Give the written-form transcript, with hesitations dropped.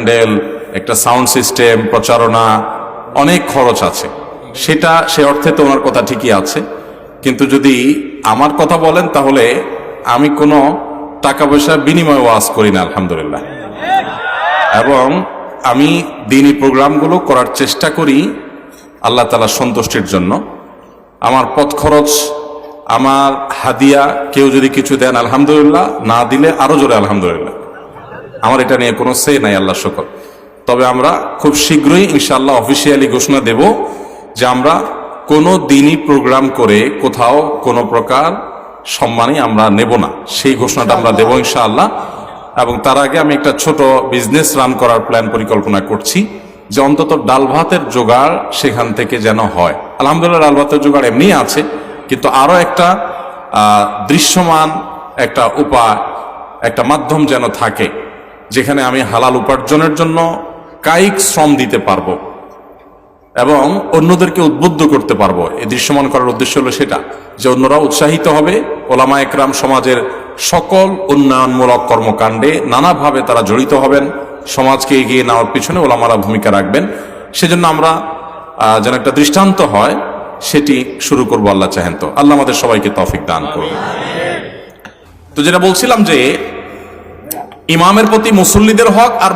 প্যান্ডেল, একটা sound system, প্রচারণা, অনেক খরচ আছে। সেটা সে অর্থে তো ওনার কথা ঠিকই আছে, কিন্তু যদি আমার কথা বলেন তাহলে আমি কোনো টাকা পয়সার বিনিময়ে ওয়াজ করি না আলহামদুলিল্লাহ, এবং আমি দ্বীনি প্রোগ্রামগুলো করার চেষ্টা করি আল্লাহ তাআলার সন্তুষ্টির জন্য। আমার পথ খরচ, আমার হাদিয়া, কেউ যদি কিছু দেন আলহামদুলিল্লাহ, না দিলে আরো জোরে আলহামদুলিল্লাহ। আমার এটা নিয়ে কোনো সে নাই, আল্লাহ শুকর। তবে আমরা খুব শীঘ্রই ইনশাআল্লাহ অফিসিয়ালি ঘোষণা দেব যে আমরা কোনো দ্বীনি প্রোগ্রাম করে কোথাও কোনো প্রকার সম্মানই আমরা নেব না, সেই ঘোষণাটা আমরা দেব ইনশাআল্লাহ। এবং তার আগে আমি একটা ছোট বিজনেস রান করার প্ল্যান পরিকল্পনা করছি, যে অন্তত ডাল ভাতের জোগাড় সেখান থেকে যেন হয়। আলহামদুলিল্লাহ ডাল ভাতের জোগাড় এমনি আছে, কিন্তু আরো একটা দৃশ্যমান একটা উপায়, একটা মাধ্যম যেন থাকে, যেখানে আমি হালাল উপার্জনের জন্য কায়িক শ্রম দিতে পারবো এবং অন্যদেরকে উদ্বুদ্ধ করতে পারবো। এই দৃশ্যমান করার উদ্দেশ্য হলো সেটা, যে অন্যরা উৎসাহিত হবে। ওলামা একরাম সমাজের সকল উন্নয়নমূলক কর্মকাণ্ডে নানাভাবে তারা জড়িত হবেন, সমাজকে এগিয়ে নেওয়ার পিছনে ওলামারা ভূমিকা রাখবেন। সেজন্য আমরা যেন একটা দৃষ্টান্ত হয়, সেটি শুরু করবো আল্লাহ চাহেন তো। আল্লাহ আমাদের সবাইকে তৌফিক দান করুন। তো যেটা বলছিলাম যে ইমামের প্রতি মুসল্লিদের হক আর